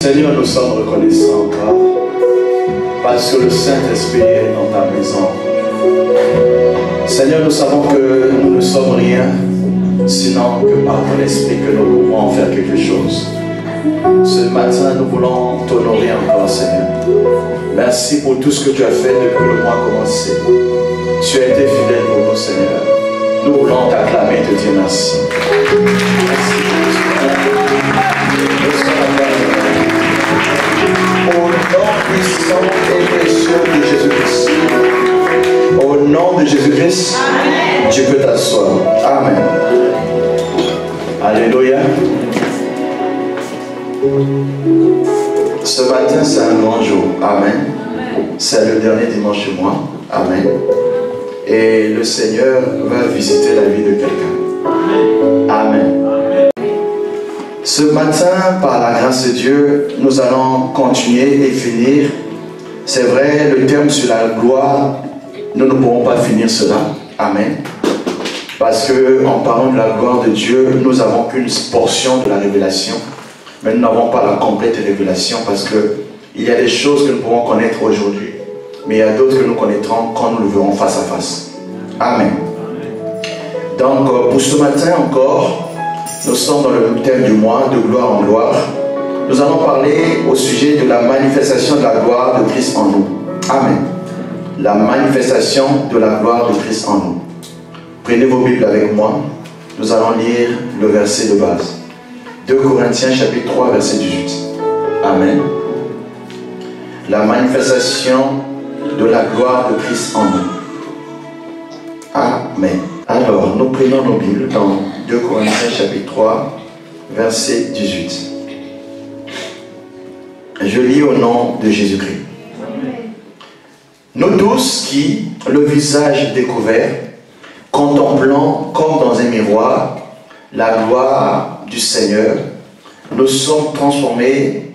Seigneur, nous sommes reconnaissants encore parce que le Saint-Esprit est dans ta maison. Seigneur, nous savons que nous ne sommes rien, sinon que par ton Esprit que nous pouvons en faire quelque chose. Ce matin, nous voulons t'honorer encore, Seigneur. Merci pour tout ce que tu as fait depuis le mois commencé. Tu as été fidèle pour nous, Seigneur. Nous voulons t'acclamer et te dire merci. Merci pour au nom puissant et précieux de Jésus-Christ. Au nom de Jésus-Christ, tu peux t'asseoir. Amen. Alléluia. Ce matin, c'est un grand jour. Amen. C'est le dernier dimanche du mois. Amen. Et le Seigneur va visiter la vie de quelqu'un. Amen. Ce matin, par la grâce de Dieu, nous allons continuer et finir. C'est vrai, le terme sur la gloire, nous ne pourrons pas finir cela. Amen. Parce qu'en parlant de la gloire de Dieu, nous n'avons qu'une portion de la révélation. Mais nous n'avons pas la complète révélation parce qu'il y a des choses que nous pouvons connaître aujourd'hui. Mais il y a d'autres que nous connaîtrons quand nous le verrons face à face. Amen. Donc, pour ce matin encore, nous sommes dans le thème du mois, de gloire en gloire. Nous allons parler au sujet de la manifestation de la gloire de Christ en nous. Amen. La manifestation de la gloire de Christ en nous. Prenez vos Bibles avec moi. Nous allons lire le verset de base. 2 Corinthiens chapitre 3, verset 18. Amen. La manifestation de la gloire de Christ en nous. Amen. Alors, nous prenons nos Bibles dans 2 Corinthiens chapitre 3, verset 18. Je lis au nom de Jésus-Christ. Nous tous qui, le visage découvert, contemplant comme dans un miroir la gloire du Seigneur, nous sommes transformés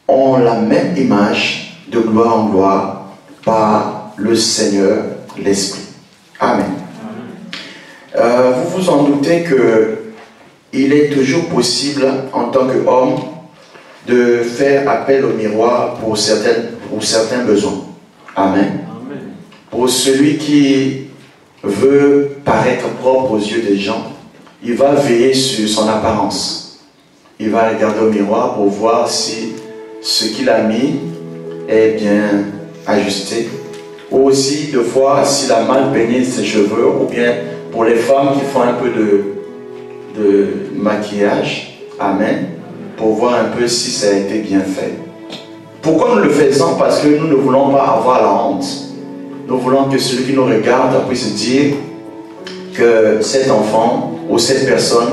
en la même image de gloire en gloire par le Seigneur l'Esprit. Amen. Vous vous en doutez qu'il est toujours possible en tant qu'homme de faire appel au miroir pour certains besoins. Amen. Pour celui qui veut paraître propre aux yeux des gens, il va veiller sur son apparence. Il va regarder au miroir pour voir si ce qu'il a mis est bien ajusté. Ou aussi de voir s'il a mal peigné ses cheveux, ou bien pour les femmes qui font un peu de maquillage. Amen. Pour voir un peu si ça a été bien fait. Pourquoi nous le faisons? Parce que nous ne voulons pas avoir la honte. Nous voulons que celui qui nous regarde puisse se dire que cet enfant ou cette personne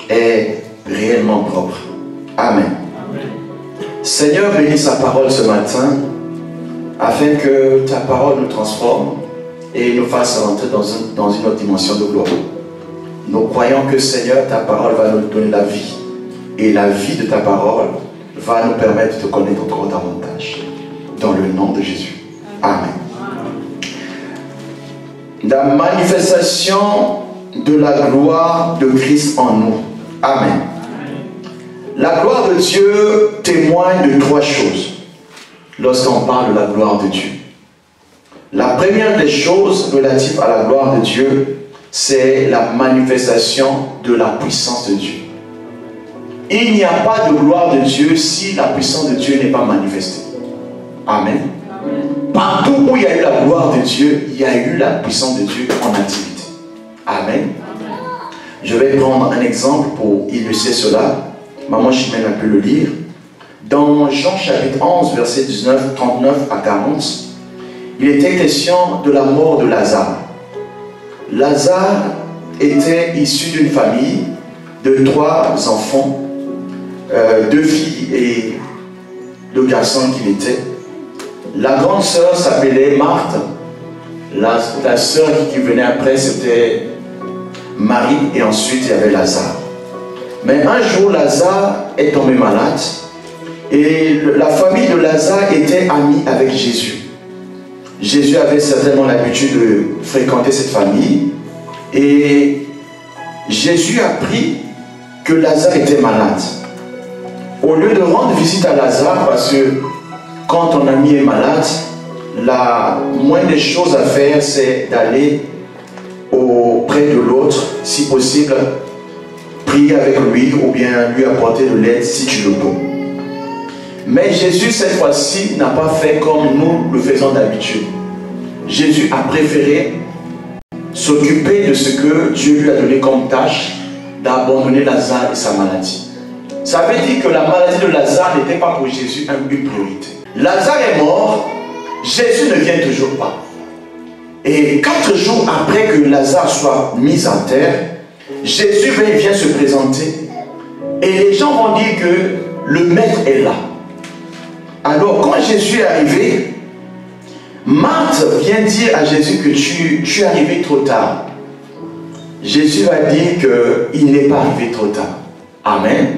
est réellement propre. Amen. Seigneur, bénis sa parole ce matin afin que ta parole nous transforme et nous fasse rentrer dans une autre dimension de gloire. Nous croyons que Seigneur, ta parole va nous donner la vie et la vie de ta parole va nous permettre de te connaître encore davantage. Dans le nom de Jésus. Amen. La manifestation de la gloire de Christ en nous. Amen. La gloire de Dieu témoigne de trois choses lorsqu'on parle de la gloire de Dieu. La première des choses relatives à la gloire de Dieu, c'est la manifestation de la puissance de Dieu. Il n'y a pas de gloire de Dieu si la puissance de Dieu n'est pas manifestée. Amen. Partout où il y a eu la gloire de Dieu, il y a eu la puissance de Dieu en activité. Amen. Je vais prendre un exemple pour illustrer cela. Maman Chimène a pu le lire. Dans Jean chapitre 11, verset 39 à 40, il était question de la mort de Lazare. Lazare était issu d'une famille de 3 enfants, 2 filles et 2 garçons qu'il était. La grande sœur s'appelait Marthe. La sœur qui venait après, c'était Marie, et ensuite il y avait Lazare. Mais un jour, Lazare est tombé malade et la famille de Lazare était amie avec Jésus. Jésus avait certainement l'habitude de fréquenter cette famille et Jésus a appris que Lazare était malade. au lieu de rendre visite à Lazare, parce que quand ton ami est malade, la moindre des choses à faire, c'est d'aller auprès de l'autre, si possible, prier avec lui ou bien lui apporter de l'aide si tu le peux. Mais Jésus, cette fois-ci, n'a pas fait comme nous le faisons d'habitude. Jésus a préféré s'occuper de ce que Dieu lui a donné comme tâche, d'abandonner Lazare et sa maladie. Ça veut dire que la maladie de Lazare n'était pas pour Jésus une priorité. Lazare est mort, Jésus ne vient toujours pas. Et 4 jours après que Lazare soit mis en terre, Jésus vient se présenter. Et les gens vont dire que le maître est là. Alors quand Jésus est arrivé, Marthe vient dire à Jésus que tu es arrivé trop tard. Jésus va dire qu'il n'est pas arrivé trop tard. Amen.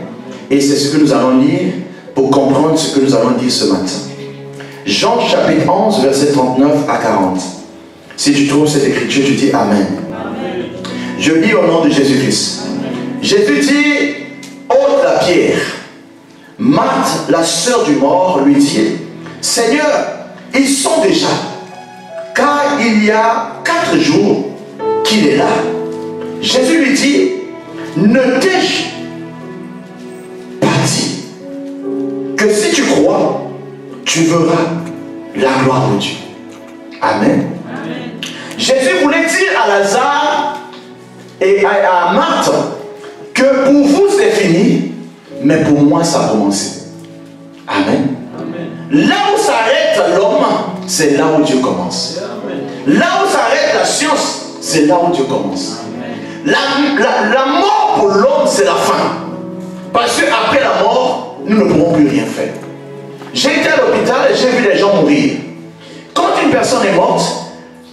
Et c'est ce que nous allons lire pour comprendre ce que nous allons dire ce matin. Jean chapitre 11, verset 39 à 40. Si tu trouves cette écriture, tu dis Amen. Amen. Je lis au nom de Jésus-Christ. Jésus dit, ôte la pierre. Marthe, la sœur du mort, lui dit, Seigneur, ils sont déjà, car il y a 4 jours qu'il est là. Jésus lui dit, ne t'ai-je pas dit que si tu crois, tu verras la gloire de Dieu. Amen. Amen. Jésus voulait dire à Lazare et à Marthe que pour vous c'est fini, mais pour moi ça a commencé. Amen. Amen. Là où s'arrête l'homme, c'est là où Dieu commence. Amen. Là où s'arrête la science, c'est là où Dieu commence. La mort pour l'homme, c'est la fin. Parce qu'après la mort, nous ne pourrons plus rien faire. J'ai été à l'hôpital et j'ai vu les gens mourir. Quand une personne est morte,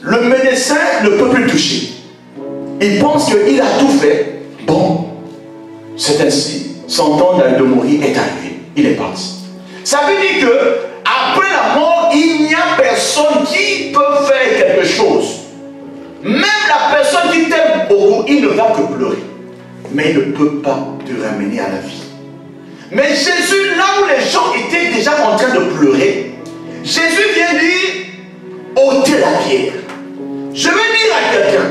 le médecin ne peut plus toucher. Il pense qu'il a tout fait. Bon, c'est ainsi. Son temps de mourir est arrivé. Il est parti. Ça veut dire que après la mort, il n'y a personne qui peut faire quelque chose. Même la personne qui t'aime beaucoup, il ne va que pleurer. Mais il ne peut pas te ramener à la vie. Mais Jésus, là où les gens étaient déjà en train de pleurer, Jésus vient dire, ôtez la pierre. Je veux dire à quelqu'un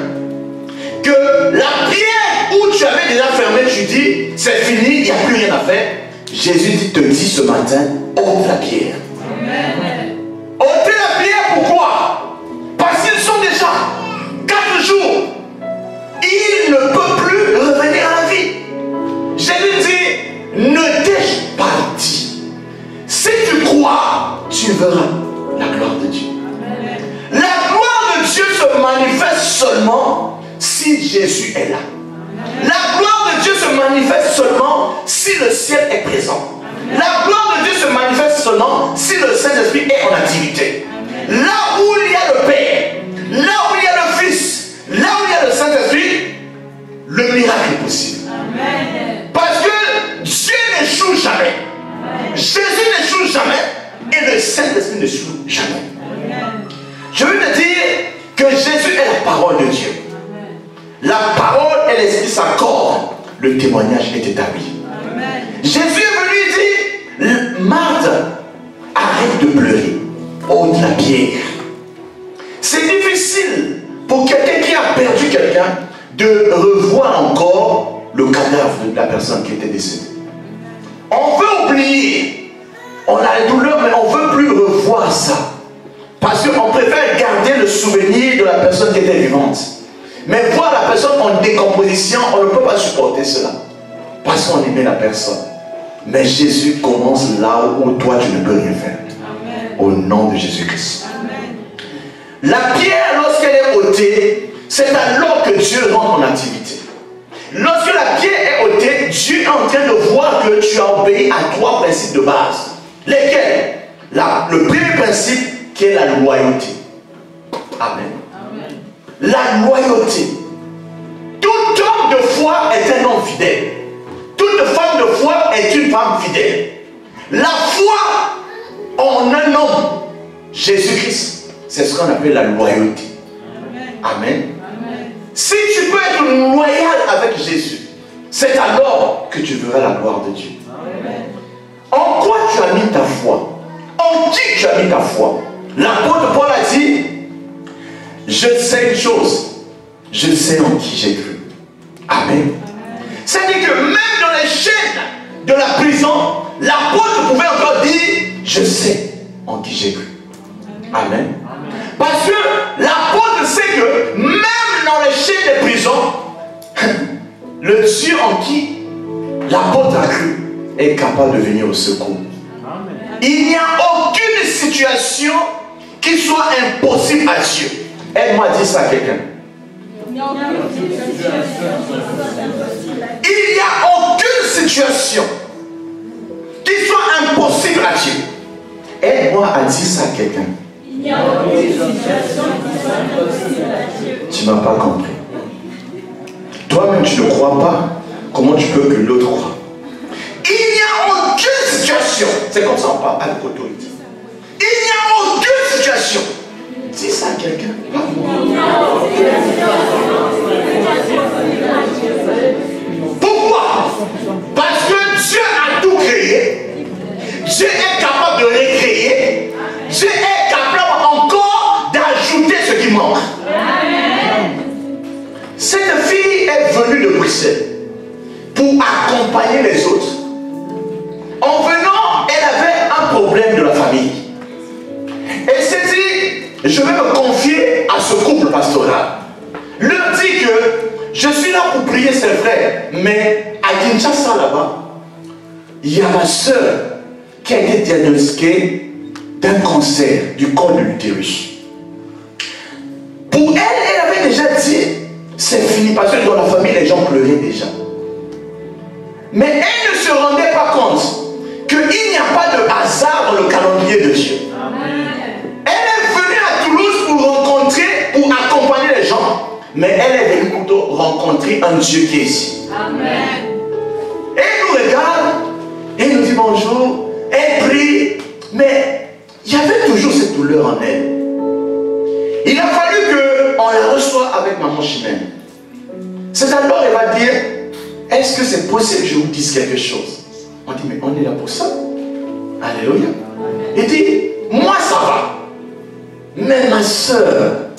que la pierre où tu avais déjà fermé, tu dis, c'est fini, il n'y a plus rien à faire. Jésus te dit ce matin, ôte la pierre. Amen. Ôtez la pierre, pourquoi? Parce qu'ils sont déjà 4 jours. Il ne peut plus revenir à la vie. Jésus dit, ne t'ai-je pas dit? Si tu crois, tu verras la gloire de Dieu. Amen. La gloire de Dieu se manifeste seulement si Jésus est là. Amen. La gloire de Dieu se manifeste seulement si le ciel est présent. Amen. La gloire de Dieu se manifeste seulement si le Saint-Esprit est en activité. Amen. Là où il y a le Père, là où il y a le Fils, là où il y a le Saint-Esprit, le miracle est possible. Amen. Parce que Dieu n'échoue jamais. Amen. Jésus n'échoue jamais. Et le Saint-Esprit n'échoue jamais. Amen. Je veux te dire que Jésus est la parole de Dieu. Amen. La parole et l'Esprit s'accordent. Le témoignage est établi. Amen. Jésus est venu dire, Marthe, arrête de pleurer. Ôte la pierre. C'est difficile pour quelqu'un qui a perdu quelqu'un de revoir encore le cadavre de la personne qui était décédée. On veut oublier. On a les douleurs, mais on ne veut plus revoir ça. Parce qu'on préfère garder le souvenir de la personne qui était vivante. Mais voir la personne en décomposition, on ne peut pas supporter cela. Parce qu'on aimait la personne. Mais Jésus commence là où toi tu ne peux rien faire. Amen. Au nom de Jésus-Christ. La pierre, lorsqu'elle est ôtée, c'est alors que Dieu rentre en activité. Lorsque la pierre est ôtée, Dieu est en train de voir que tu as obéi à 3 principes de base. Lesquels? Le premier principe qui est la loyauté. Amen. Amen. La loyauté. Tout homme de foi est un homme fidèle. Toute femme de foi est une femme fidèle. La foi en un homme, Jésus-Christ, c'est ce qu'on appelle la loyauté. Amen. Amen. Amen. Si tu peux être loyal avec Jésus, c'est alors que tu verras la gloire de Dieu. Amen. tu as mis ta foi? En qui tu as mis ta foi? L'apôtre Paul a dit, je sais une chose, je sais en qui j'ai cru. Amen. C'est-à-dire que même dans les chaînes de la prison, l'apôtre pouvait encore dire, je sais en qui j'ai cru. Amen. Parce que l'apôtre sait que même dans les chaînes de prison, le Dieu en qui l'apôtre a cru est capable de venir au secours. Il n'y a aucune situation qui soit impossible à Dieu. Aide-moi à dire ça à quelqu'un. Il n'y a aucune situation qui soit impossible à Dieu. Aide-moi à dire ça à quelqu'un. Il n'y a aucune situation qui soit impossible à Dieu. Tu ne m'as pas compris. Toi-même, tu ne crois pas. Comment tu peux que l'autre croie? Il n'y a aucune situation. C'est comme ça on parle avec autorité. Il n'y a aucune situation. Dis ça à quelqu'un. Pourquoi? Parce que Dieu a tout créé. Dieu est capable de recréer. Dieu est capable encore d'ajouter ce qui manque. Cette fille est venue de Bruxelles pour accompagner les autres. En venant, elle avait un problème de la famille. Elle s'est dit, je vais me confier à ce couple pastoral. Leur dit que je suis là pour prier, c'est vrai, mais à Kinshasa là-bas, il y a ma soeur qui a été diagnostiquée d'un cancer du col de l'utérus. Pour elle, elle avait déjà dit, c'est fini, parce que dans la famille, les gens pleuraient déjà. Mais elle ne se rendait pas compte qu'il n'y a pas de hasard dans le calendrier de Dieu. Amen. Elle est venue à Toulouse pour rencontrer, pour accompagner les gens, mais elle est venue plutôt rencontrer un Dieu qui est ici. Amen. Et elle nous regarde, elle nous dit bonjour, elle prie, mais il y avait toujours cette douleur en elle. Il a fallu qu'on la reçoive avec maman Chimène. C'est alors elle va dire, est-ce que c'est possible que je vous dise quelque chose? On dit, mais on est là pour ça. Alléluia. Il dit, moi ça va. Mais ma soeur,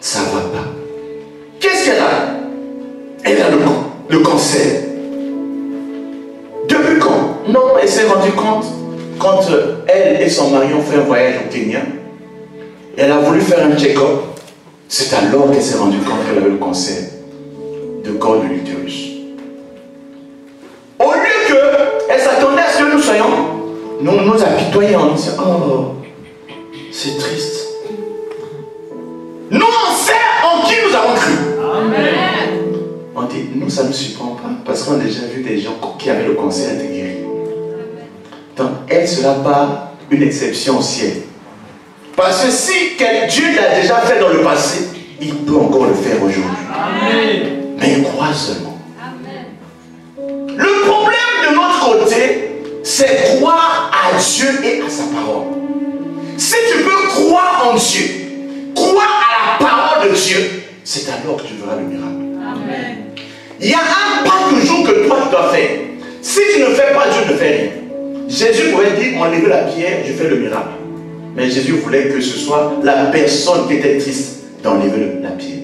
ça ne va pas. Qu'est-ce qu'elle a? Elle a le cancer. Depuis quand? Non, elle s'est rendue compte quand elle et son mari ont fait un voyage au Kenya. Elle a voulu faire un check-up. C'est alors qu'elle s'est rendue compte qu'elle avait le cancer de col de l'utérus. Au lieu qu'elle s'attendait à ce que nous soyons, nous apitoyons, on dit, oh, c'est triste. Nous, on sait en qui nous avons cru. Amen. On dit, nous, ça ne nous surprend pas, parce qu'on a déjà vu des gens qui avaient le cancer être guéris. Donc, elle sera pas une exception au ciel. Parce que si Dieu l'a déjà fait dans le passé, il peut encore le faire aujourd'hui. Amen. Mais il croit seulement. Amen. Le problème de notre côté, c'est croire à Dieu et à sa parole. Si tu peux croire en Dieu, croire à la parole de Dieu, c'est alors que tu verras le miracle. Amen. Il y a un pas toujours que toi tu dois faire. Si tu ne fais pas, Dieu ne fait rien. Jésus pouvait dire, enlevez la pierre, je fais le miracle. Mais Jésus voulait que ce soit la personne qui était triste d'enlever la pierre.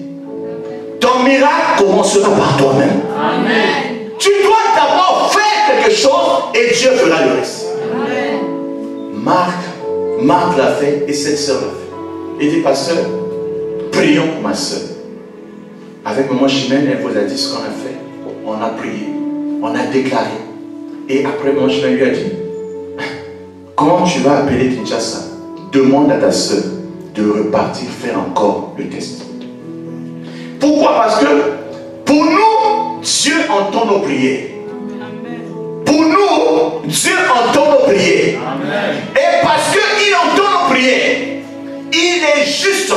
Ton miracle commencera par toi-même. Amen. Tu dois d'abord faire quelque chose et Dieu fera le reste. Amen. Marc l'a fait et cette sœur l'a fait. Il dit, pasteur, prions pour ma sœur. Avec maman Chimène, elle vous a dit ce qu'on a fait. On a prié, on a déclaré. Et après, maman Chimène lui a dit, quand tu vas appeler Kinshasa, demande à ta sœur de repartir faire encore le test. Pourquoi? Parce que pour nous, Dieu entend nos prières. Pour nous, Dieu entend nos prières. Amen. Et parce qu'il entend nos prières, il est juste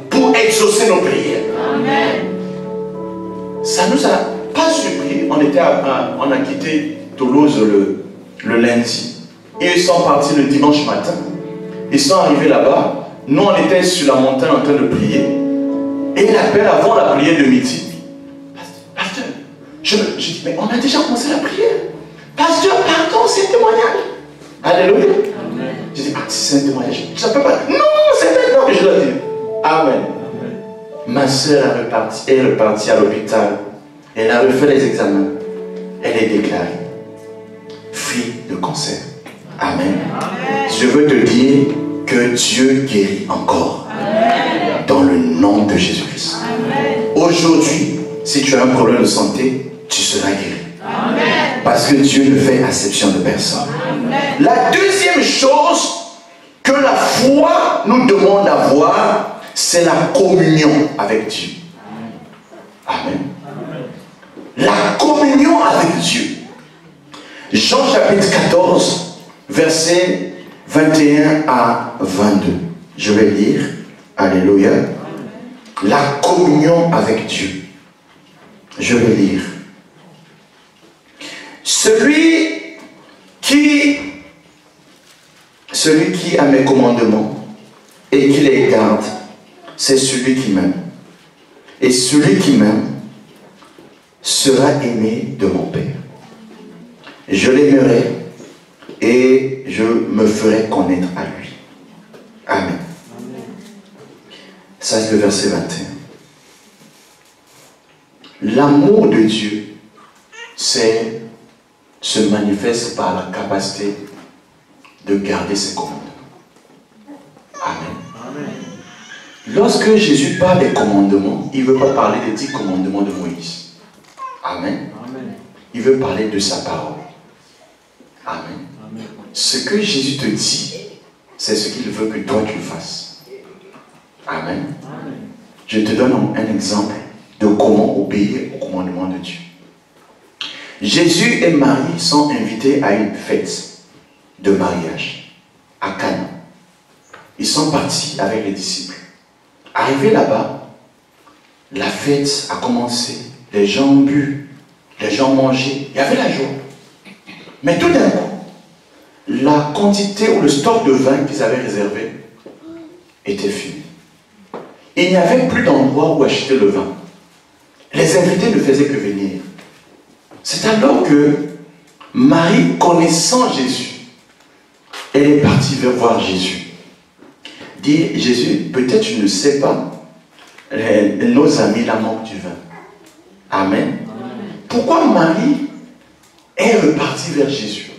pour exaucer nos prières. Amen. Ça ne nous a pas surpris. On a quitté Toulouse le lundi. Et ils sont partis le dimanche matin. Ils sont arrivés là-bas. Nous, on était sur la montagne en train de prier. Et il appelle avant la prière de midi. Pasteur, je dis, mais on a déjà commencé la prière. Pasteur, pardon, c'est un témoignage. Alléluia. Je dis, ah, c'est un témoignage. Ça peut pas. Non, c'est maintenant que je dois dire. Amen. Ma soeur est repartie à l'hôpital. Elle a refait les examens. Elle est déclarée free de cancer. Amen. Je veux te dire que Dieu guérit encore. Amen. Dans le nom de Jésus-Christ. Aujourd'hui, si tu as un problème de santé, tu seras guéri. Amen. Parce que Dieu ne fait exception de personne. Amen. La deuxième chose que la foi nous demande d'avoir, c'est la communion avec Dieu. Amen. La communion avec Dieu. Jean chapitre 14, versets 21 à 22. Je vais lire. Alléluia. La communion avec Dieu. Je vais lire. Celui qui a mes commandements et qui les garde, c'est celui qui m'aime. Et celui qui m'aime sera aimé de mon Père. Je l'aimerai et je me ferai connaître à lui. Amen. Ça, c'est le verset 21. L'amour de Dieu, se manifeste par la capacité de garder ses commandements. Amen. Amen. Lorsque Jésus parle des commandements, il ne veut pas parler des 10 commandements de Moïse. Amen. Amen. Il veut parler de sa parole. Amen. Amen. Ce que Jésus te dit, c'est ce qu'il veut que toi tu fasses. Amen. Amen. Je te donne un exemple de comment obéir au commandement de Dieu. Jésus et Marie sont invités à une fête de mariage à Cana. Ils sont partis avec les disciples. Arrivés là-bas, la fête a commencé. Les gens ont bu, les gens mangeaient. Il y avait la joie. Mais tout d'un coup, la quantité ou le stock de vin qu'ils avaient réservé était fini. Il n'y avait plus d'endroit où acheter le vin. Les invités ne faisaient que venir. C'est alors que Marie, connaissant Jésus, elle est partie vers voir Jésus. Dit, Jésus, peut-être tu ne sais pas, nos amis la manquent du vin. Amen. Pourquoi Marie est repartie vers Jésus?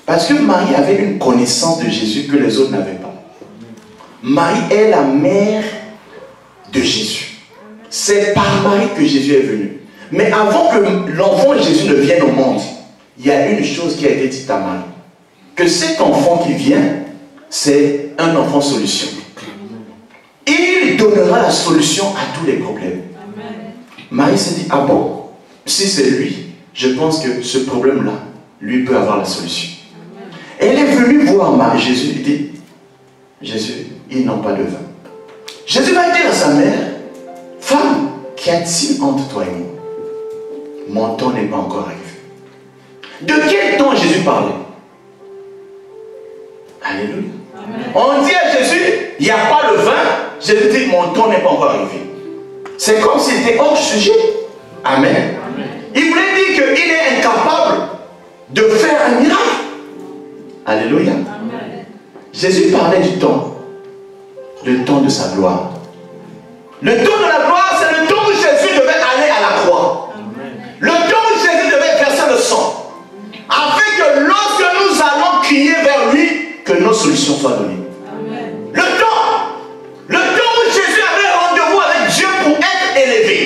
Parce que Marie avait une connaissance de Jésus que les autres n'avaient pas. Marie est la mère de Jésus. C'est par Marie que Jésus est venu. Mais avant que l'enfant Jésus ne vienne au monde, il y a une chose qui a été dite à Marie. Que cet enfant qui vient, c'est un enfant solution. Il donnera la solution à tous les problèmes. Amen. Marie s'est dit, ah bon, si c'est lui, je pense que ce problème-là, lui peut avoir la solution. Amen. Elle est venue voir Jésus et dit, Jésus, ils n'ont pas de vin. Jésus va dire à sa mère, femme, qu'y a-t-il entre toi et moi? Mon temps n'est pas encore arrivé. De quel temps Jésus parlait? Alléluia. Amen. On dit à Jésus, il n'y a pas de vin. Jésus dit, mon temps n'est pas encore arrivé. C'est comme s'il était hors sujet. Amen. Amen. Il voulait dire qu'il est incapable de faire un miracle. Alléluia. Amen. Jésus parlait du temps. Le temps de sa gloire. Le temps de la gloire, c'est le temps où Jésus devait aller à la croix. Le temps où Jésus devait verser le sang, afin que lorsque nous allons crier vers lui, que nos solutions soient données. Amen. Le temps où Jésus avait rendez-vous avec Dieu pour être élevé.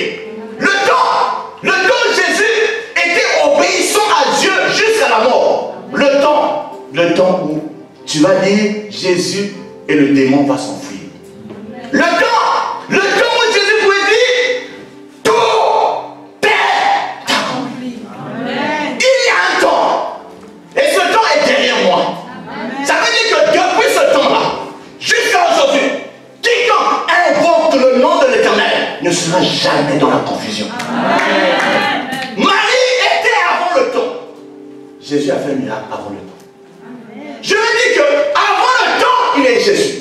Le temps où Jésus était obéissant à Dieu jusqu'à la mort. Le temps où tu vas dire Jésus et le démon va s'enfuir. Le temps où Jésus pouvait dire tout est accompli. Amen. Il y a un temps. Et ce temps est derrière moi. Amen. Ça veut dire que depuis ce temps-là, jusqu'à aujourd'hui, quiconque invoque le nom de l'Éternel ne sera jamais dans la confusion. Amen. Marie était avant le temps. Jésus a fait un miracle avant le temps. Amen. Je veux dire qu'avant le temps, il est Jésus.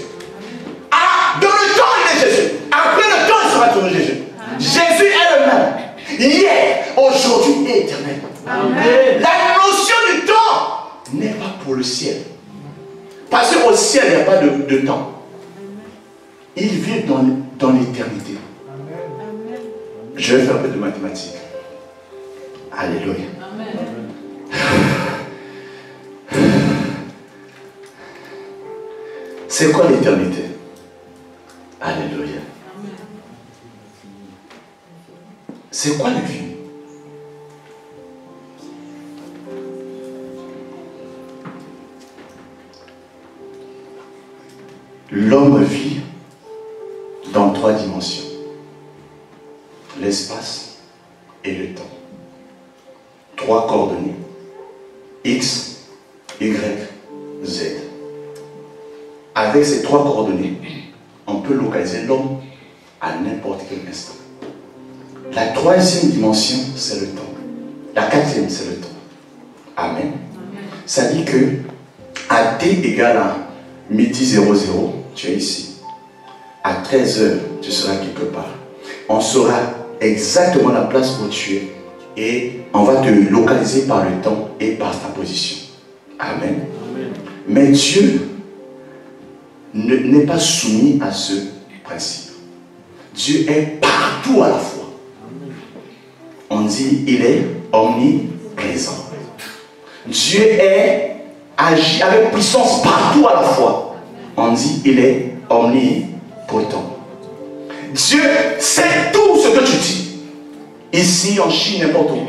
Dans le temps, il est Jésus. Après le temps, il sera toujours Jésus. Amen. Jésus est le même. Hier, aujourd'hui et éternel. Amen. La notion du temps n'est pas pour le ciel. Parce qu'au ciel, il n'y a pas de temps. Il vit dans l'éternité. Je vais faire un peu de mathématiques. Alléluia. C'est quoi l'éternité? Alléluia. C'est quoi la vie? L'homme vit dans 3 dimensions. L'espace et le temps. 3 coordonnées. X, Y, Z. Avec ces 3 coordonnées, on peut localiser l'homme à n'importe quel instant. La 3e dimension, c'est le temps. La 4e, c'est le temps. Amen. Ça dit que à t égale à midi 00, tu es ici. À 13h, tu seras quelque part. On saura exactement la place où tu es et on va te localiser par le temps et par ta position. Amen. Amen. Mais Dieu n'est pas soumis à ce principe. Dieu est partout à la fois. On dit il est omniprésent. Dieu est agi avec puissance partout à la fois. On dit il est omnipotent. Dieu sait tout ce que tu dis. Ici, en Chine, n'importe où.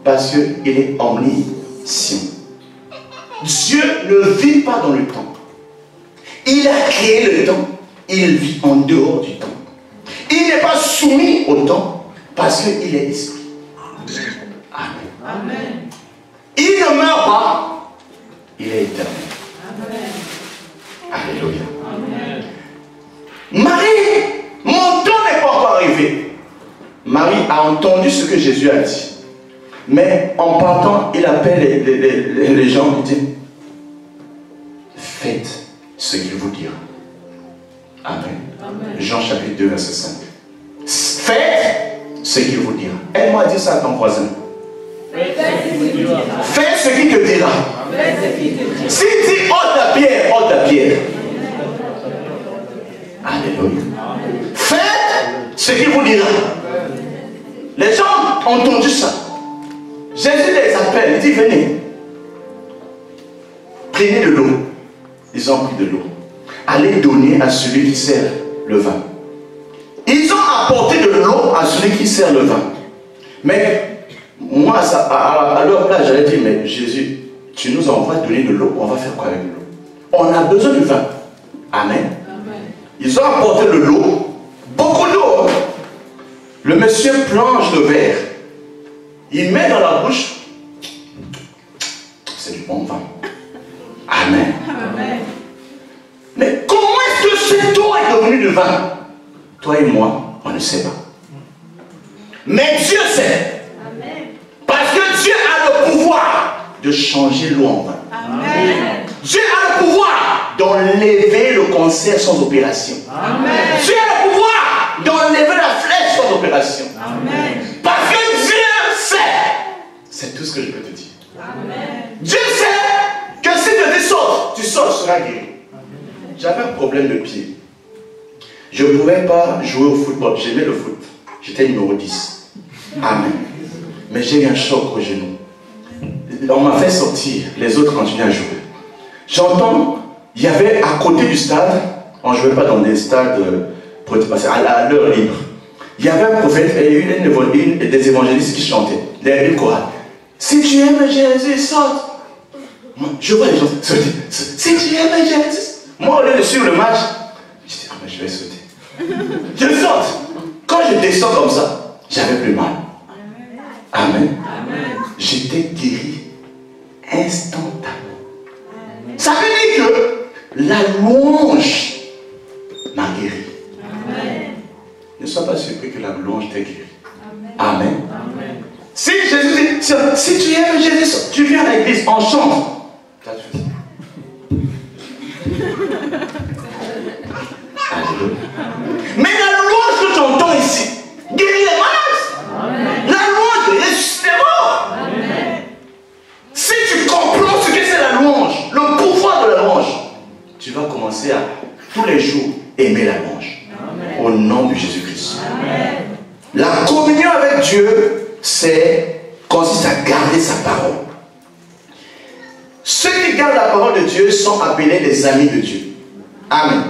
Parce qu'il est omniscient. Dieu ne vit pas dans le temps. Il a créé le temps. Il vit en dehors du temps. Il n'est pas soumis au temps parce qu'il est esprit. Amen. Amen. Il ne meurt pas. Il est éternel. Amen. Alléluia. Amen. Marie, mon temps n'est pas encore arrivé. Marie a entendu ce que Jésus a dit. Mais en partant, il appelle les gens et dit, faites ce qu'il vous dira. Amen. Amen. Jean chapitre 2, verset 5. Faites ce qu'il vous dira. Aide-moi à dire ça à ton voisin. Fais ce qu'il te dira. S'il dit ôte la pierre, ôte la pierre. Alléluia. Faites ce qu'il vous dira. Les gens ont entendu ça. Jésus les appelle, il dit venez. Prenez de l'eau. Ils ont pris de l'eau. Allez donner à celui qui sert le vin. Ils ont apporté de l'eau à celui qui sert le vin. Mais moi, à leur place, j'allais dire, mais Jésus, tu nous envoies donner de l'eau, on va faire quoi avec l'eau? On a besoin du vin. Amen. Amen. Ils ont apporté de l'eau, beaucoup d'eau. Le monsieur plonge le verre. Il met dans la bouche. C'est du bon vin. Amen. Amen. Mais comment est-ce que cette eau est devenue du vin? Toi et moi, on ne sait pas. Mais Dieu sait. Amen. Parce que Dieu a le pouvoir de changer l'eau en vin. Amen. Dieu a le pouvoir d'enlever le cancer sans opération. Amen. Dieu a le pouvoir d'enlever la flèche sans opération. Amen. Parce que Dieu sait. C'est tout ce que je peux te dire. Amen. Dieu sait que si tu sautes, tu seras guéri. J'avais un problème de pied. Je ne pouvais pas jouer au football. J'aimais le foot. J'étais numéro 10. Amen. Mais j'ai eu un choc au genou. On m'a fait sortir. Les autres continuaient à jouer. J'entends, il y avait à côté du stade, on ne jouait pas dans des stades à l'heure libre. Il y avait un prophète et des évangélistes qui chantaient. Des chorales. Si tu aimes Jésus, saute. Je vois les gens sauter. Si tu aimes Jésus. Moi, au lieu de suivre le match, je dis, ah, mais je vais sauter. Je saute. Quand je descends comme ça, j'avais plus mal. Amen. Amen. J'étais guéri instantanément. Ça veut dire que la louange m'a guéri. Amen. Ne sois pas surpris que la louange t'ait guéri. Amen. Amen. Si Jésus dit, si tu aimes Jésus, tu viens à l'église, on chante. Mais la louange que tu entends ici guérit les malades. La louange ressuscite les morts. Si tu comprends ce que c'est la louange, le pouvoir de la louange, aimer la louange. Au nom de Jésus-Christ. La communion avec Dieu, consiste à garder sa parole. Ceux qui gardent la parole de Dieu sont appelés des amis de Dieu. Amen.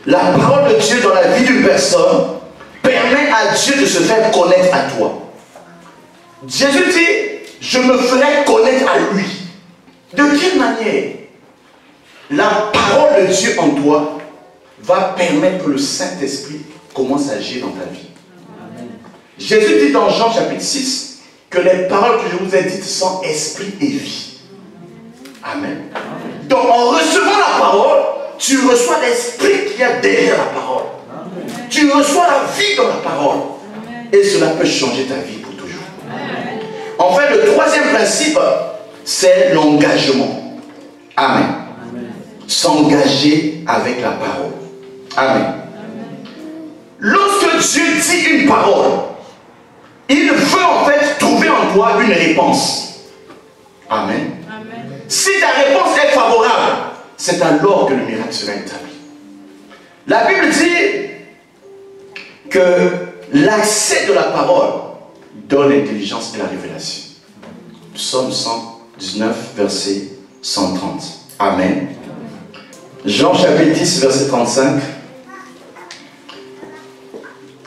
La parole de Dieu dans la vie d'une personne permet à Dieu de se faire connaître à toi. Jésus dit, je me ferai connaître à lui. De quelle manière? La parole de Dieu en toi va permettre que le Saint-Esprit commence à agir dans ta vie. Jésus dit dans Jean chapitre 6 que les paroles que je vous ai dites sont esprit et vie. Amen. Donc en recevant la parole, tu reçois l'esprit qu'il y a derrière la parole. Tu reçois la vie dans la parole. Et cela peut changer ta vie pour toujours. Enfin, le troisième principe, c'est l'engagement. Amen. S'engager avec la parole. Amen. Lorsque Dieu dit une parole, il veut en fait trouver en toi une réponse. Amen. Si ta réponse est favorable, c'est alors que le miracle sera établi. La Bible dit que l'accès de la parole donne l'intelligence et la révélation. Psaume 119, verset 130. Amen. Jean chapitre 10, verset 35.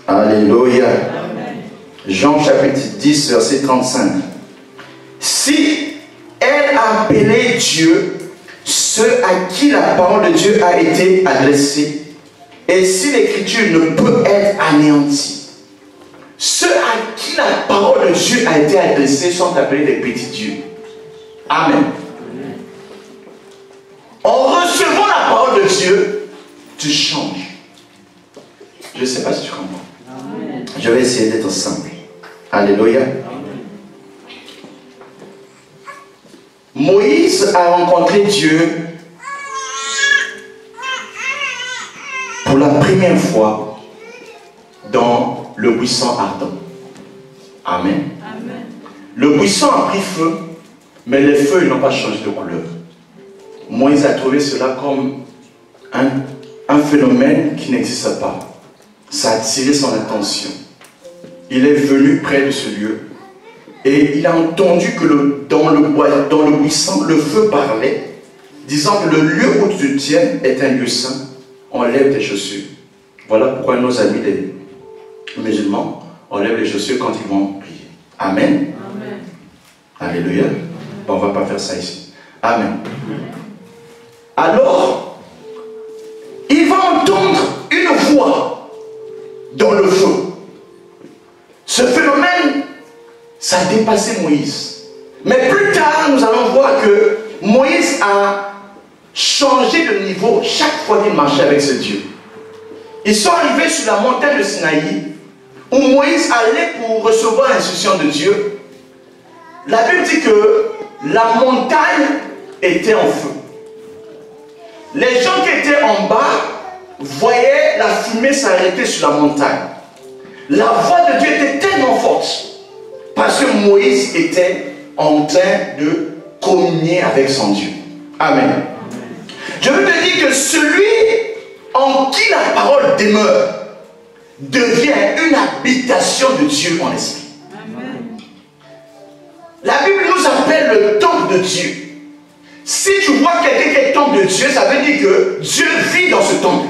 Alléluia. Jean chapitre 10, verset 35. Si elle a appelé Dieu ceux à qui la parole de Dieu a été adressée, et si l'écriture ne peut être anéantie, ceux à qui la parole de Dieu a été adressée sont appelés des petits dieux. Amen. En recevant la parole de Dieu, tu changes. Je ne sais pas si tu comprends. Amen. Je vais essayer d'être simple. Alléluia. Moïse a rencontré Dieu pour la première fois dans le buisson ardent. Amen. Amen. Le buisson a pris feu, mais les feuilles n'ont pas changé de couleur. Moïse a trouvé cela comme un phénomène qui n'existe pas. Ça a attiré son attention. Il est venu près de ce lieu et il a entendu que dans le buisson, le feu parlait, disant que le lieu où tu te tiens est un lieu saint. Enlève tes chaussures. Voilà pourquoi nos amis les musulmans enlèvent les chaussures quand ils vont prier. Amen. Amen. Alléluia. On ne va pas faire ça ici. Amen. Alors, il va entendre une voix dans le feu. Ce phénomène, ça a dépassé Moïse. Mais plus tard, nous allons voir que Moïse a changé de niveau chaque fois qu'il marchait avec ce Dieu. Ils sont arrivés sur la montagne de Sinaï, où Moïse allait pour recevoir l'instruction de Dieu. La Bible dit que la montagne était en feu. Les gens qui étaient en bas voyaient la fumée s'arrêter sur la montagne. La voix de Dieu était tellement forte parce que Moïse était en train de communier avec son Dieu. Amen. Je veux te dire que celui en qui la parole demeure devient une habitation de Dieu en esprit. Amen. La Bible nous appelle le temple de Dieu. Si tu vois quelqu'un qui est temple de Dieu, ça veut dire que Dieu vit dans ce temple.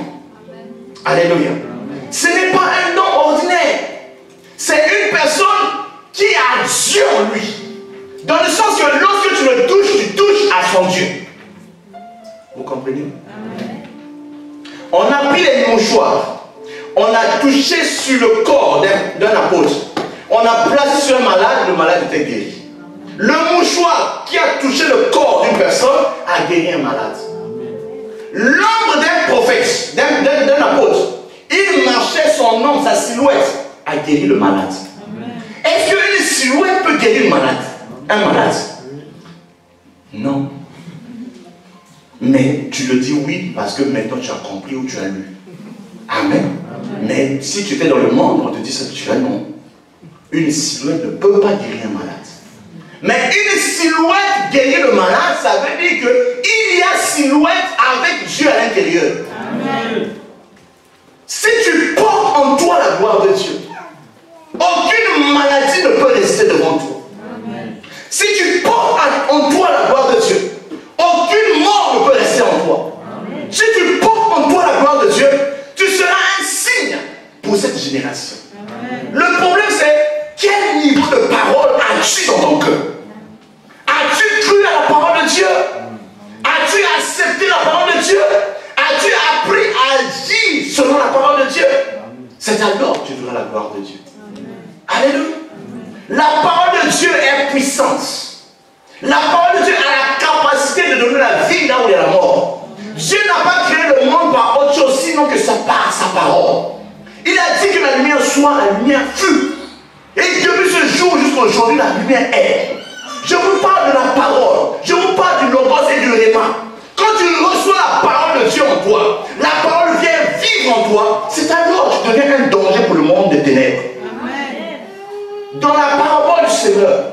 Amen. Alléluia. Amen. Ce n'est pas un homme ordinaire. C'est une personne qui a Dieu en lui. Dans le sens que lorsque tu le touches, tu touches à son Dieu. Vous comprenez? Amen. On a pris les mouchoirs. On a touché sur le corps d'un apôtre. On a placé sur un malade, le malade était guéri. Le mouchoir qui a touché le corps d'une personne a guéri un malade. L'ombre d'un prophète, d'un apôtre, il marchait, son nom, sa silhouette a guéri le malade. Est-ce qu'une silhouette peut guérir un malade? Non. Mais tu le dis oui parce que maintenant tu as compris ou tu as lu. Amen. Mais si tu étais dans le monde, on te dit ça, tu as non. Une silhouette ne peut pas guérir un malade. Mais une silhouette guérir le malade, ça veut dire qu'il y a silhouette avec Dieu à l'intérieur. Amen. Si tu portes en toi la gloire de Dieu, aucune maladie ne peut rester devant toi. Amen. Si tu portes en toi la gloire de Dieu, aucune mort ne peut rester en toi. Amen. Si tu portes en toi la gloire de Dieu, tu seras un signe pour cette génération. Amen. Le problème c'est, quel niveau de parole as-tu dans ton cœur? As-tu cru à la parole de Dieu? As-tu accepté la parole de Dieu? As-tu appris à agir selon la parole de Dieu? C'est alors que tu verras la gloire de Dieu. Alléluia. La parole de Dieu est puissance. La parole de Dieu a la capacité de donner la vie là où il y a la mort. Dieu n'a pas créé le monde par autre chose sinon que sa parole. Il a dit que la lumière soit, la lumière fut. Et depuis ce jour jusqu'à aujourd'hui, la lumière est. Je vous parle de la parole. Je vous parle du logos et du réma. Quand tu reçois la parole de Dieu en toi, la parole vient vivre en toi, c'est alors que tu deviens un danger pour le monde des ténèbres. Amen. Dans la parabole du Seigneur,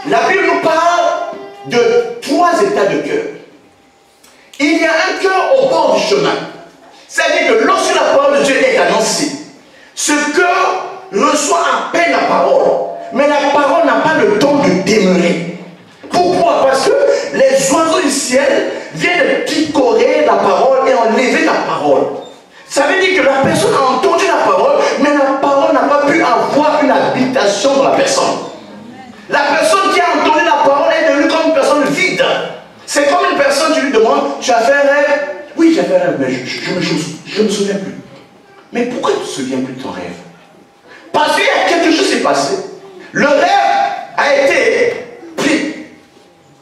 la Bible nous parle de 3 états de cœur. Il y a un cœur au bord du chemin. C'est-à-dire que lorsque la parole de Dieu est annoncée, ce cœur reçoit à peine la parole, mais la parole n'a pas le temps de demeurer. Pourquoi? Parce que les oiseaux du ciel viennent picorer la parole et enlever la parole. Ça veut dire que la personne a entendu la parole, mais la parole n'a pas pu avoir une habitation dans la personne. La personne qui a entendu la parole est devenue comme une personne vide. C'est comme une personne, tu lui demandes, tu as fait un rêve? Oui, j'ai fait un rêve, mais je ne me souviens plus. Mais pourquoi tu ne te souviens plus de ton rêve? Parce qu'il y a quelque chose qui s'est passé. Le rêve a été pris.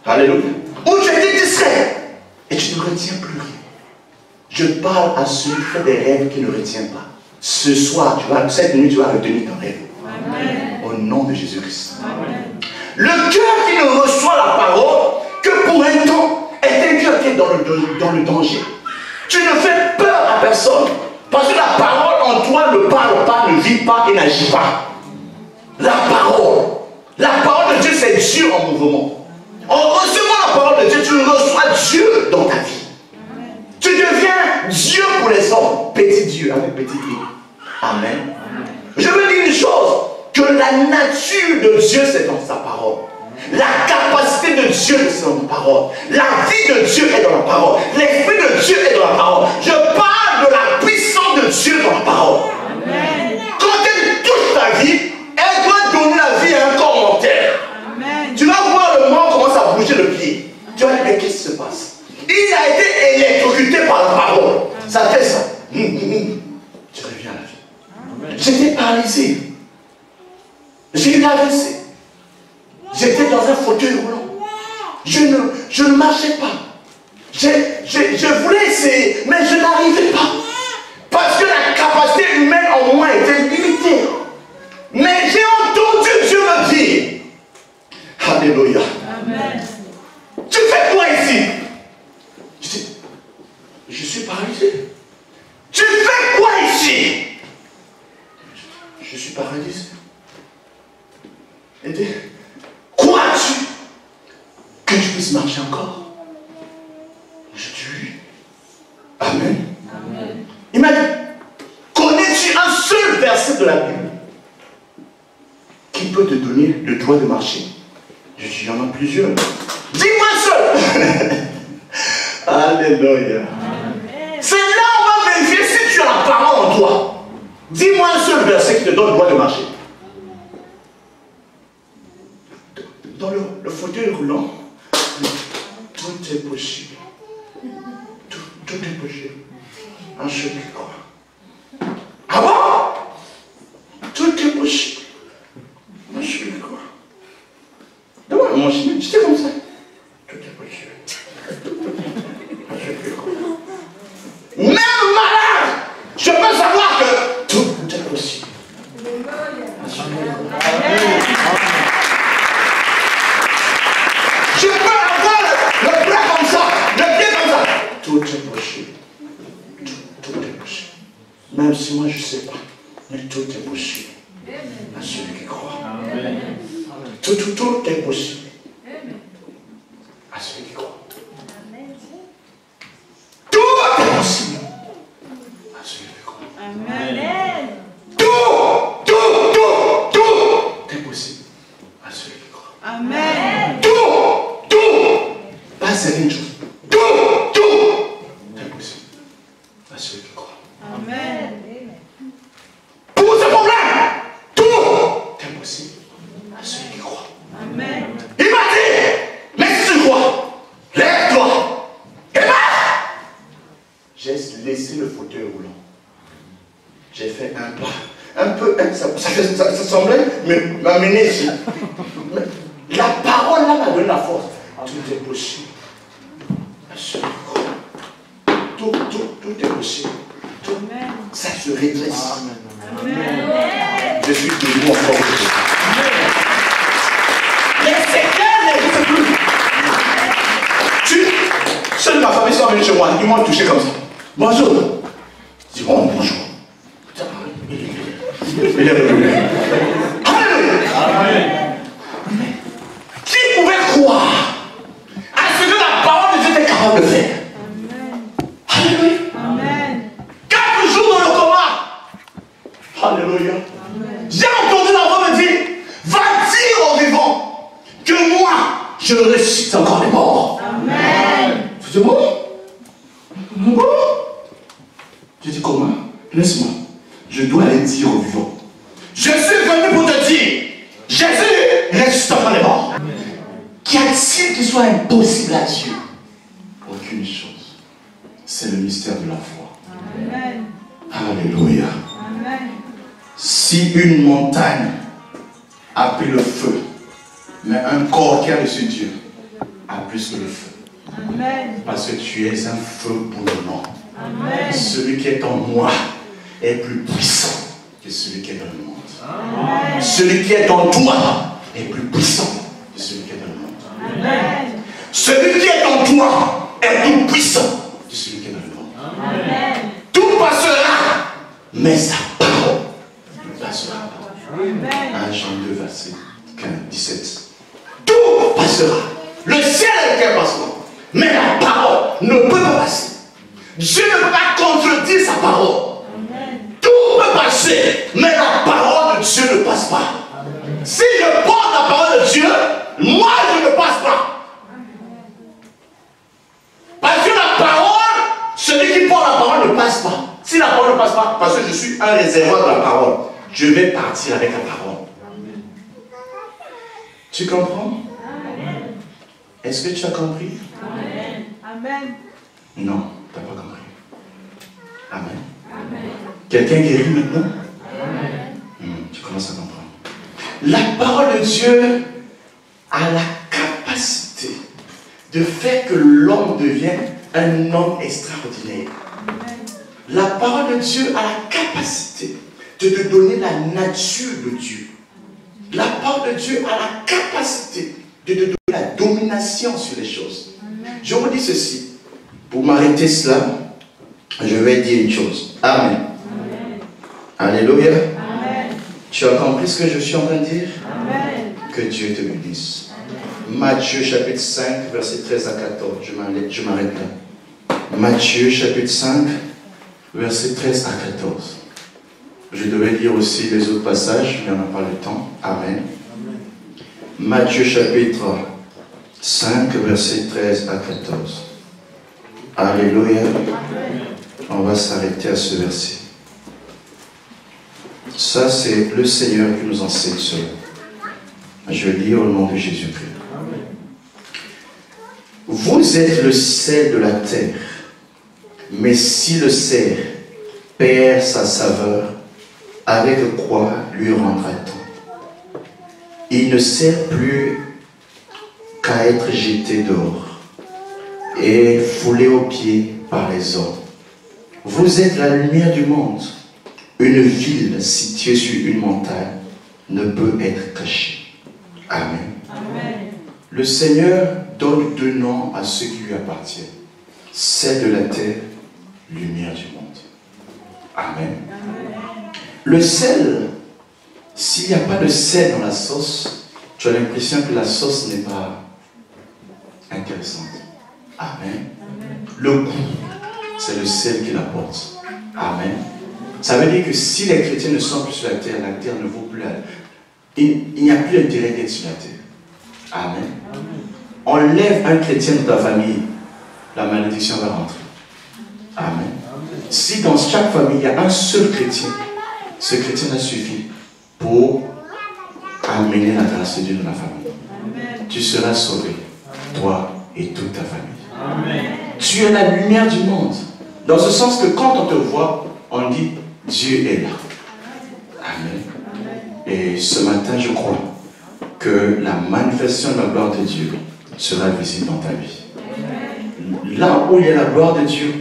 Alléluia. Ou tu as été distrait et tu ne retiens plus rien. Je parle à celui qui fait des rêves qui ne retient pas. Ce soir, cette nuit, tu vas retenir ton rêve. Amen. Au nom de Jésus-Christ. Le cœur qui ne reçoit la parole que pour un temps est un cœur qui est dans le danger. Tu ne fais peur à personne. Parce que la parole en toi ne parle pas, ne vit pas et n'agit pas. La parole de Dieu, c'est Dieu en mouvement. En recevant la parole de Dieu, tu reçois Dieu dans ta vie. Amen. Tu deviens Dieu pour les hommes. Petit Dieu avec petit I. Amen. Amen. Je veux dire une chose, que la nature de Dieu, c'est dans sa parole. La capacité de Dieu, c'est dans la parole. La vie de Dieu est dans la parole. L'esprit de Dieu est dans la parole. Je parle de la puissance de Dieu dans la parole. Amen. Quand elle touche ta vie, elle doit donner la vie à un corps mortel. Amen. Tu vas voir le monde commence à bouger le pied. Tu vas dire, mais qu'est-ce qui se passe? Il a été électrocuté par la parole. Ça fait ça. Tu reviens à la vie. J'étais paralysé. J'ai eu l'AVC. J'étais dans un fauteuil roulant. Je ne marchais pas. Je voulais essayer, mais je n'arrivais pas. Parce que la capacité humaine en moi était limitée. Mais j'ai entendu Dieu me dire. Alléluia. Amen. Tu fais quoi ici? Je dis, je suis paralysé. Tu fais quoi ici? Je suis paralysé. Et dit, crois-tu que tu puisses marcher encore? Je dis oui. Amen. Amen. Il m'a dit, connais-tu un seul verset de la Bible qui peut te donner le droit de marcher? Je dis, il y en a plusieurs. Dis-moi un seul. Alléluia. C'est là où on va vérifier si tu as la parole en toi. Dis-moi un seul verset qui te donne le droit de marcher. Dans le fauteuil roulant, tout est possible. Tout est possible. En ce qui croit. Ah bon? Tout est possible. En ce qui croit. Demande mon chemin, j'étais comme ça. Tout est possible. En ce qui croit. Même malade, je peux savoir que tout est possible. En ce qui croit. Je peux avoir le bras comme ça, le pied comme ça. Tout est possible. Tout est possible. Même si moi je ne sais pas, mais tout est possible. À celui qui croit. Amen. Tout est possible. À celui qui croit. Tout est possible. À celui qui croit. possible à celui qui croit. Amen. Tout, pas certaines choses. Tout est possible à celui qui croit. Amen. Tous ces problèmes, tout est possible à celui qui croit. Amen. Il m'a dit, mais si tu crois, lève-toi et marche. J'ai laissé le fauteuil roulant. J'ai fait un pas. Un peu, ça semblait m'amener ici. Mais la parole là m'a donné la force. Tout est possible. Tout est possible. Tout. Ça se redresse. Amen. Je suis debout encore. Les secrets n'existent plus. Ceux de ma famille sont venus chez moi, ils m'ont touché comme ça. Bonjour. Je dis, oh, bonjour. Il est revenu. Alléluia. Qui pouvait croire à ce que la parole de Dieu était capable de faire? Alléluia. Amen. 4 jours dans le coma. Alléluia. J'ai entendu la voix me dire, va dire aux vivants que moi, je ressuscite encore les morts. Amen. Je dis, bon. Je dis, comment? Laisse-moi. Je dois aller dire aux vivants. Je suis venu pour te dire, Jésus ressuscite encore les morts. Qu'y a-t-il qui soit impossible à Dieu? Aucune chose. C'est le mystère de la foi. Amen. Alléluia. Amen. Si une montagne a pris le feu, mais un corps qui a reçu Dieu a plus que le feu. Amen. Parce que tu es un feu bouillonnant. Amen. Celui qui est en moi est plus puissant que celui qui est dans le monde. Amen. Celui qui est en toi est plus puissant que celui qui est dans le monde. Amen. Celui qui est en toi est plus puissant que celui qui est dans le monde. Amen. Tout passera, mais sa parole ne passera pas. Amen. 1 Jean 2, verset 15, 17. Tout passera. Le ciel et la terre passeront. Mais la parole ne peut pas passer. Dieu ne peut pas contredire sa parole. Tout peut passer, mais la parole de Dieu ne passe pas. Si je porte la parole de Dieu, moi je ne passe pas. Parce que la parole, celui qui porte la parole ne passe pas. Si la parole ne passe pas, parce que je suis un réservoir de la parole, je vais partir avec la parole. Tu comprends? Est-ce que tu as compris? Amen. Amen. Non, tu n'as pas compris. Amen. Amen. Quelqu'un guérit maintenant? Amen. Tu commences à comprendre. La parole de Dieu a la capacité de faire que l'homme devienne un homme extraordinaire. Amen. La parole de Dieu a la capacité de te donner la nature de Dieu. La parole de Dieu a la capacité de te donner la domination sur les choses. Amen. Je vous dis ceci. Pour m'arrêter cela, je vais dire une chose. Amen. Amen. Alléluia. Amen. Tu as compris ce que je suis en train de dire? Amen. Que Dieu te bénisse. Matthieu chapitre 5, verset 13 à 14. Je m'arrête là. Matthieu chapitre 5, verset 13 à 14. Je devais lire aussi les autres passages, mais on n'a pas le temps. Amen. Matthieu chapitre 5, verset 13 à 14. Alléluia. On va s'arrêter à ce verset. Ça, c'est le Seigneur qui nous enseigne cela. Je lis au nom de Jésus-Christ. Vous êtes le sel de la terre, mais si le sel perd sa saveur, avec quoi lui rendra-t-on? Il ne sert plus qu'à être jeté dehors et foulé aux pieds par les hommes. Vous êtes la lumière du monde. Une ville située sur une montagne ne peut être cachée. Amen. Amen. Le Seigneur donne 2 noms à ceux qui lui appartiennent. Sel de la terre, lumière du monde. Amen. Le sel, s'il n'y a pas de sel dans la sauce, tu as l'impression que la sauce n'est pas intéressante. Amen. Le goût, c'est le sel qui l'apporte. Amen. Ça veut dire que si les chrétiens ne sont plus sur la terre ne vaut plus il n'y a plus d'intérêt d'être sur la terre. Amen. Enlève un chrétien de ta famille, la malédiction va rentrer. Amen. Si dans chaque famille, il y a un seul chrétien, ce chrétien a suffi pour amener la grâce de Dieu dans la famille. Amen. Tu seras sauvé, toi et toute ta famille. Amen. Tu es la lumière du monde. Dans ce sens que quand on te voit, on dit Dieu est là. Amen. Et ce matin, je crois que la manifestation de la gloire de Dieu sera visible dans ta vie. Là où il y a la gloire de Dieu,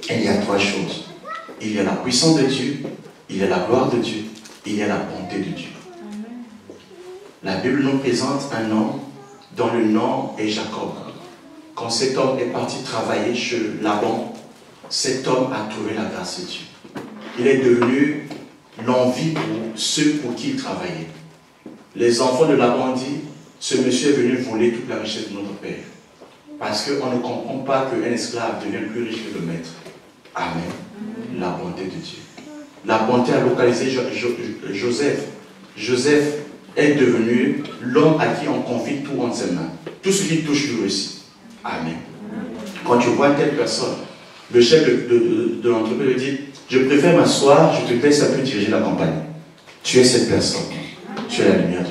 il y a trois choses. Il y a la puissance de Dieu, il y a la gloire de Dieu, il y a la bonté de Dieu. La Bible nous présente un homme dont le nom est Jacob. Quand cet homme est parti travailler chez Laban, cet homme a trouvé la grâce de Dieu. Il est devenu l'envie pour ceux pour qui il travaillait. Les enfants de Laban disent, ce monsieur est venu voler toute la richesse de notre père. Parce qu'on ne comprend pas qu'un esclave devienne plus riche que le maître. Amen. La bonté de Dieu. La bonté a localisé Joseph. Joseph est devenu l'homme à qui on confie tout en ses mains. Tout ce qui touche lui aussi. Amen. Quand tu vois telle personne, le chef de l'entreprise lui dit, je préfère m'asseoir, je te laisse un peu diriger la campagne. Tu es cette personne. Tu es la lumière du